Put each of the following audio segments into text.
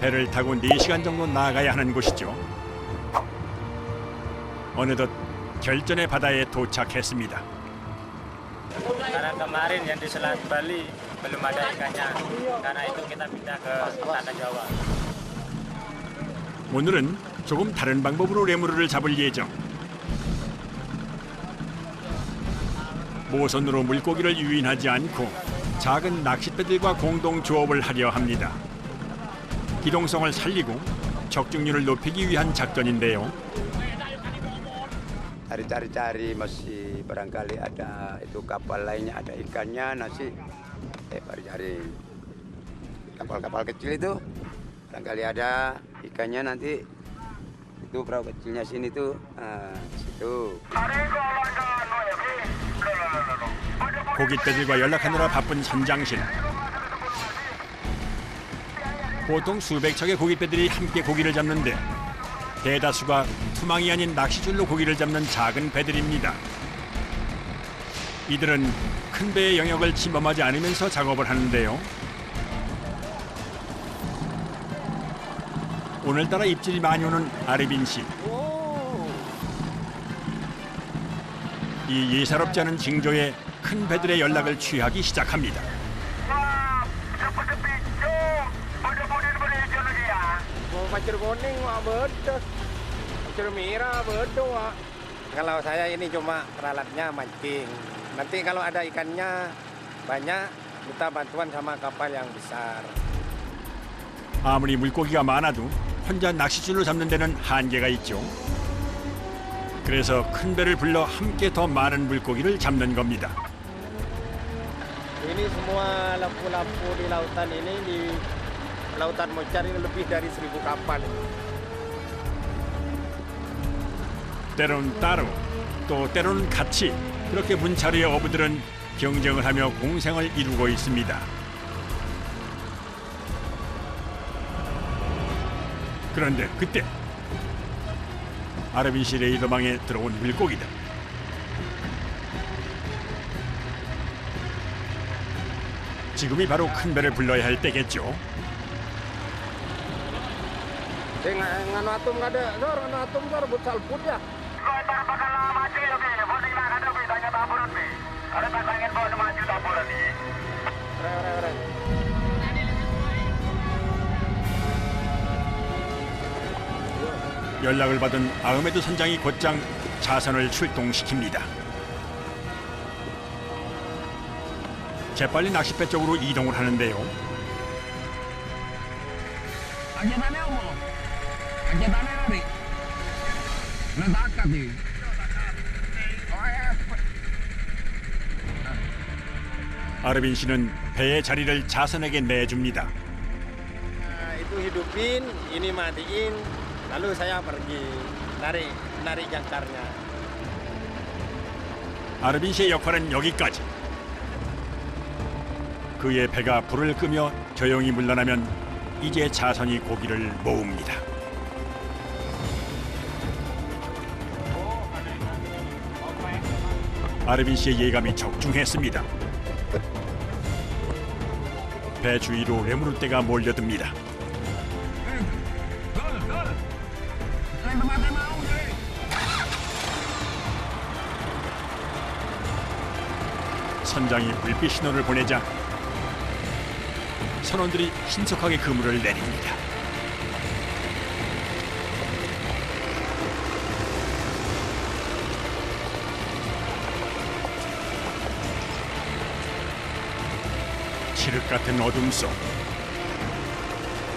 배를 타고 4시간 정도 나아가야 하는 곳이죠. 어느덧 결전의 바다에 도착했습니다. Karena kemarin yang di Selat Bali belum ada ikannya. Karena itu kita pindah ke Tanah Jawa. 오늘은 조금 다른 방법으로 레무르를 잡을 예정. 모선으로 물고기를 유인하지 않고 작은 낚싯배들과 공동 조업을 하려 합니다. 기동성을 살리고 적중률을 높이기 위한 작전인데요. Cari-cari masih barangkali ada itu kapal lainnya ada ikannya nasi cari kapal-kapal kecil itu barangkali ada ikannya nanti itu perahu kecilnya sini tuh situ. 고깃배들과 연락하느라 바쁜 선장실. 보통 수백 척의 고깃배들이 함께 고기를 잡는데 대다수가 투망이 아닌 낚시줄로 고기를 잡는 작은 배들입니다. 이들은 큰 배의 영역을 침범하지 않으면서 작업을 하는데요. 오늘따라 입질이 많이 오는 아르빈 씨. 이 예사롭지 않은 징조에 큰 배들의 연락을 취하기 시작합니다. Macur kuning, betul. Macur merah, betul. Kalau saya ini cuma alatnya mancing. Nanti kalau ada ikannya banyak, minta bantuan sama kapal yang besar. 아무리 물고기가 많아도 혼자 낚시줄로 잡는 데는 한계가 있죠. 그래서 큰 배를 불러 함께 더 많은 물고기를 잡는 겁니다. Ini semua lampu-lampu di lautan ini di lautan Mocar ini lebih dari 1000 kapal. 때론 따로 또 때로는 같이 그렇게 문차리의 어부들은 경쟁을 하며 공생을 이루고 있습니다. 그런데 그때 아르빈 씨 레이더망에 들어온 물고기들. 지금이 바로 큰 배를 불러야 할 때겠죠. Nganu atum nggak ada, Zor, nganu atum Zor, butal put ya. Ntar bakal mati lebih, bodi nggak ada bedanya taburan nih. Ada pasangin bawa maju taburan nih. Re. 연락을 받은 아흐메드 선장이 곧장 자선을 출동시킵니다. 재빨리 낚싯배 쪽으로 이동을 하는데요. 아르빈 씨는 배의 자리를 자선에게 내줍니다. Itu hidupin, ini matiin, lalu saya pergi narik jangkarnya. 아르빈 씨의 역할은 여기까지. 그의 배가 불을 끄며 조용히 물러나면 이제 자선이 고기를 모읍니다. 아르빈 씨의 예감이 적중했습니다. 배 주위로 레무르떼가 몰려듭니다. 선장이 불빛 신호를 보내자 선원들이 신속하게 그물을 내립니다. 칠흑 같은 어둠 속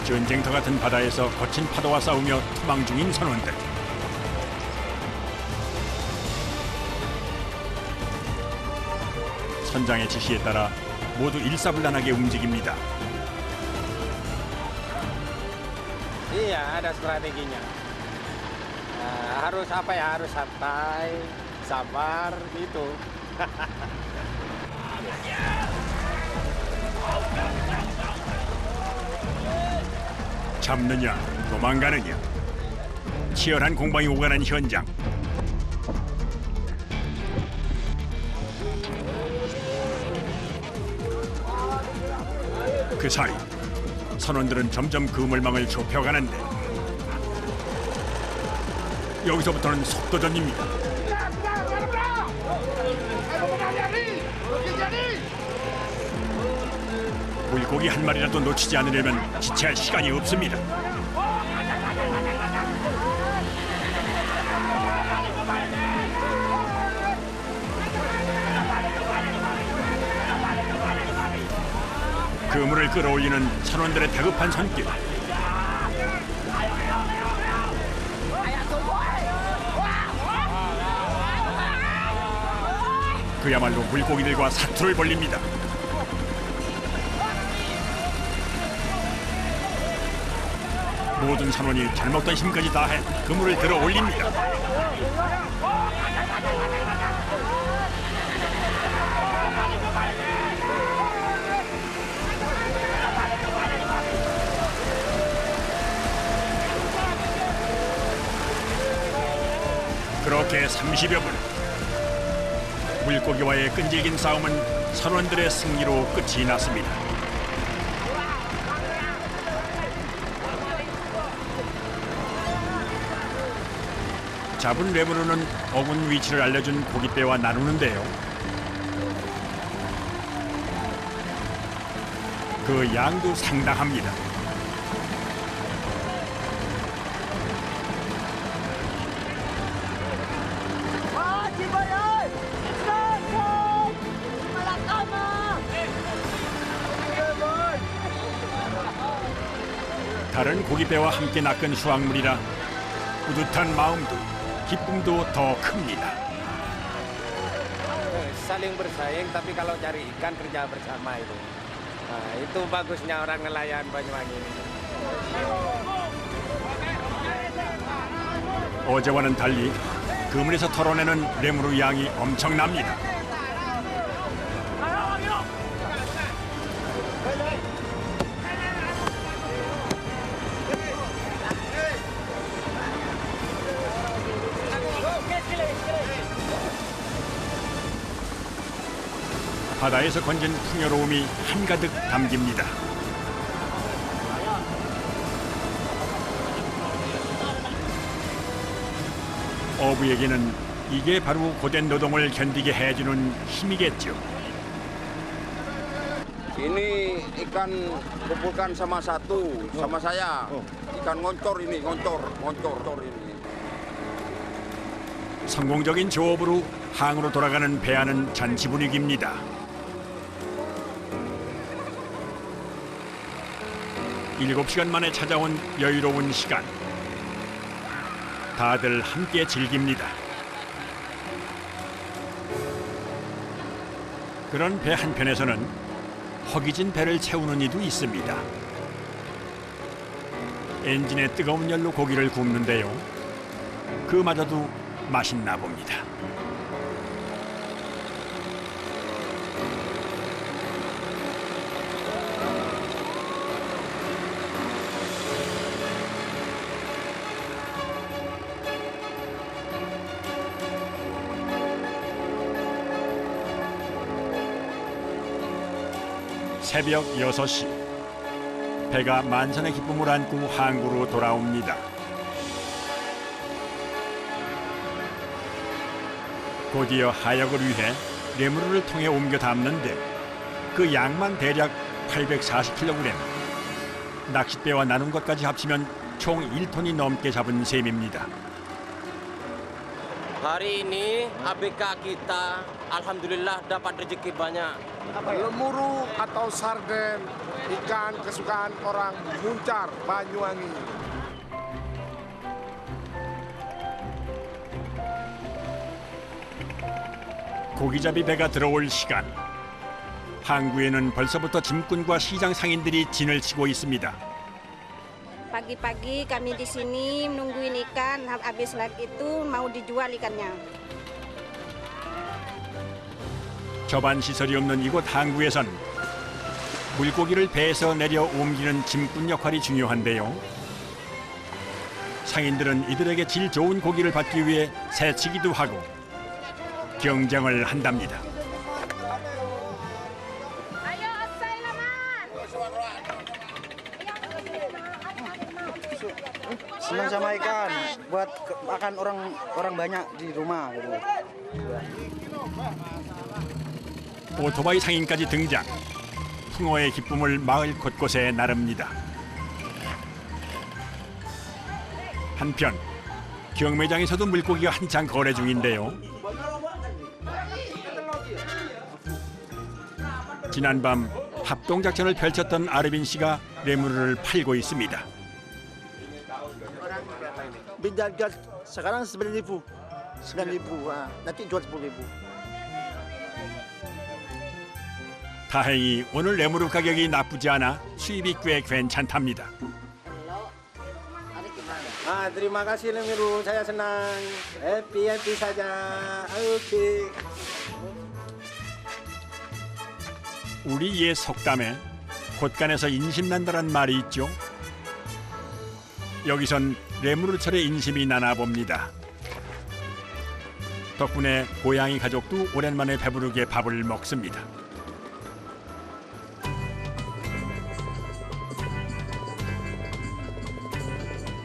전쟁터 같은 바다에서 거친 파도와 싸우며 투망 중인 선원들. 선장의 지시에 따라 모두 일사불란하게 움직입니다. Iya, ada strateginya. Harus apa ya? Harus santai, sabar gitu. 잡느냐 도망가느냐 치열한 공방이 오가는 현장. 그 사이 선원들은 점점 그물망을 좁혀가는데 여기서부터는 속도전입니다. 물고기 한 마리라도 놓치지 않으려면 지체할 시간이 없습니다. 그물을 끌어올리는 선원들의 다급한 손길. 그야말로 물고기들과 사투를 벌립니다. 모든 선원이 잘 먹던 힘까지 다해 그물을 들어 올립니다. 그렇게 30여 분. 물고기와의 끈질긴 싸움은 선원들의 승리로 끝이 났습니다. 잡은 레몬은 어군 위치를 알려준 고깃배와 나누는데요. 그 양도 상당합니다. 다른 고깃배와 함께 낚은 수확물이라 뿌듯한 마음도 기쁨도 더 큽니다. Saling bersaing, tapi kalau cari ikan kerja bersama itu. Nah, itu bagusnya orang nelayan Banyuwangi ini. 어제와는 달리 그물에서 털어내는 레무르 양이 엄청납니다. 바다에서 건진 풍요로움이 한가득 담깁니다. 어부에게는 이게 바로 고된 노동을 견디게 해주는 힘이겠죠. Ini ikan kumpulkan sama satu, sama saya. Ikan ngoncor ini, ngoncor ini. 성공적인 조업으로 항으로 돌아가는 배안은 잔치 분위기입니다. 일곱 시간 만에 찾아온 여유로운 시간. 다들 함께 즐깁니다. 그런 배 한편에서는 허기진 배를 채우는 이도 있습니다. 엔진에 뜨거운 열로 고기를 굽는데요. 그마저도 맛있나 봅니다. 새벽 6시. 배가 만선의 기쁨을 안고 항구로 돌아옵니다. 곧이어 하역을 위해 레무르를 통해 옮겨 담는데 그 양만 대략 840kg. 낚싯배와 나눈 것까지 합치면 총 1톤이 넘게 잡은 셈입니다. Hari ini ABK kita alhamdulillah dapat rezeki banyak. Lemuru atau sarden, ikan kesukaan orang Muncar, Banyuwangi. 고기잡이 배가 들어올 시간. 항구에는 벌써부터 짐꾼과 시장 상인들이 진을 치고 있습니다. Pagi-pagi kami di sini nungguin ikan, habis lagi itu mau dijual ikannya. 접안 시설이 없는 이곳 항구에선 물고기를 배에서 내려 옮기는 짐꾼 역할이 중요한데요. 상인들은 이들에게 질 좋은 고기를 받기 위해 새치기도 하고 경쟁을 한답니다. Ayo, asai lama. Senang sama ikan, buat makan orang banyak di rumah gitu. 오토바이 상인까지 등장. 풍어의 기쁨을 마을 곳곳에 나릅니다. 한편 경매장에서도 물고기가 한창 거래 중인데요. 지난밤 합동작전을 펼쳤던 아르빈 씨가 레무르를 팔고 있습니다. Beda sekarang 9.000, 9.000, nanti jual 10.000. 다행히 오늘 레무르 가격이 나쁘지 않아 수입이 꽤 괜찮답니다. Terima kasih Lemiru, saya senang. Happy saja. Oke. 우리 옛 속담에 곳간에서 인심난다란 말이 있죠. 여기선 레무르철의 인심이 나나 봅니다. 덕분에 고양이 가족도 오랜만에 배부르게 밥을 먹습니다.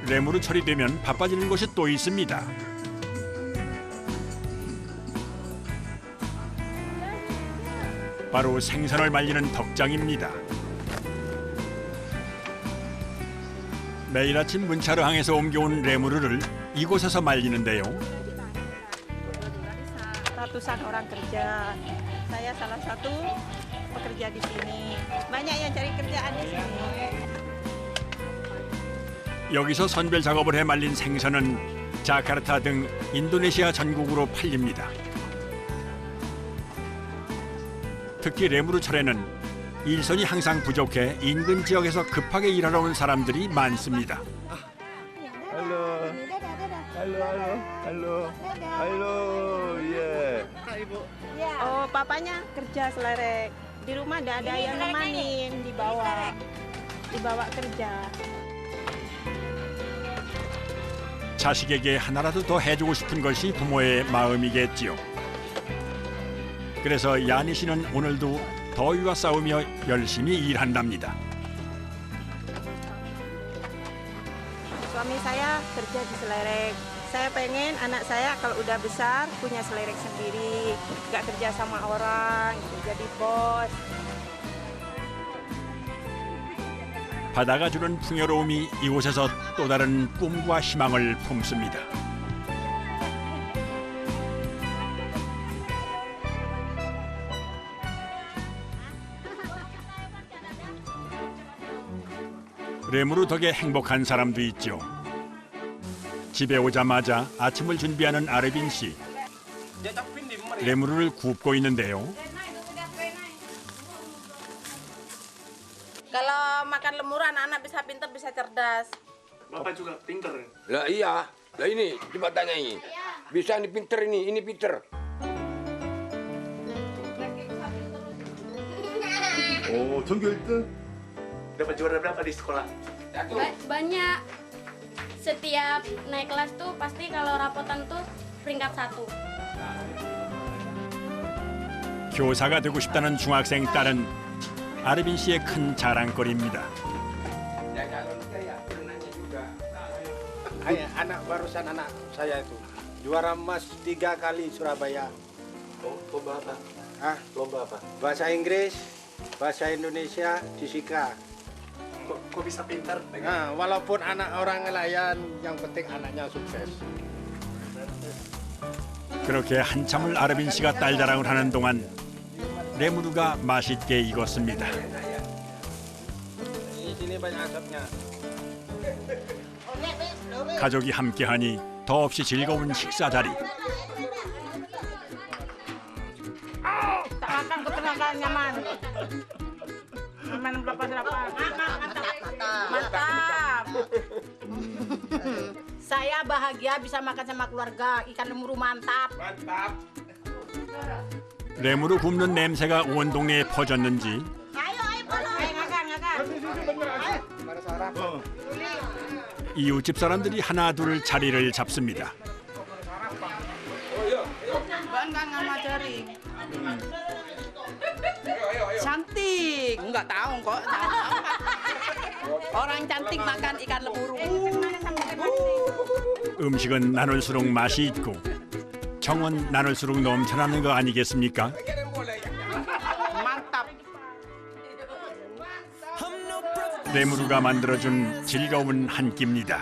레무르철이 되면 바빠지는 곳이 또 있습니다. 바로 생선을 말리는 덕장입니다. 매일 아침 문차로 항에서 옮겨온 레무르를 이곳에서 말리는데요. Ratusan orang kerja. Saya salah satu pekerja di sini. Banyak yang cari kerjaan di sini. 여기서 선별 작업을 해 말린 생선은 자카르타 등 인도네시아 전국으로 팔립니다. 특히 레무르철에는 일선이 항상 부족해 인근 지역에서 급하게 일하러 온 사람들이 많습니다. Halo, yeah. Oh, papanya kerja selerek. Di rumah tidak ada yang nemanin, dibawa kerja. 자식에게 하나라도 더 해주고 싶은 것이 부모의 마음이겠지요. 그래서 야니 씨는 오늘도 더위와 싸우며 열심히 일한답니다. Suami saya kerja di selerek. Saya pengen anak saya kalau udah besar punya selerek sendiri, nggak kerja sama orang, jadi bos. 바다가 주는 풍요로움이 이곳에서 또 다른 꿈과 희망을 품습니다. 레무르 덕에 행복한 사람도 있죠. 집에 오자마자 아침을 준비하는 아르빈 씨. 레무르를 굽고 있는데요. Kalau makan lemuru anak-anak bisa pintar, bisa cerdas. Bapak juga pintar. Lah iya, lah ini coba tanya ini. Bisa ini pinter ini pinter. Oh, 전교 1등? Dapat juara berapa di sekolah? Banyak. Setiap naik kelas tuh pasti kalau rapotan tuh peringkat 1. 교사가 되고 싶다는 중학생 딸은 아르빈 씨의 큰 자랑거리입니다. Anak barusan anak saya itu juara emas 3 kali Surabaya. Lomba apa? Lomba apa? Bahasa Inggris, bahasa Indonesia, fisika. Kok bisa pintar? Walaupun anak orang nelayan, yang penting anaknya sukses. 그렇게 한참을 아르빈 씨가 딸 자랑을 하는 동안 레무르가 맛있게 익었습니다. Di sini banyak asapnya. 가족이 함께하니 더없이 즐거운 식사 자리. Tak makan ketenagaan nyaman. Nyaman berapa? Mantap. Saya bahagia bisa makan sama keluarga. Ikan lemuru mantap. Mantap. 레무르 굽는 냄새가 온 동네에 퍼졌는지 이웃집 사람들이 하나 둘 자리를 잡습니다. Cantik, nggak tahu kok. Orang cantik makan ikan lemuru. 음식은 나눌수록 맛이 있고 정은 나눌수록 넘쳐나는 거 아니겠습니까? 레무르가 만들어준 즐거운 한 끼입니다.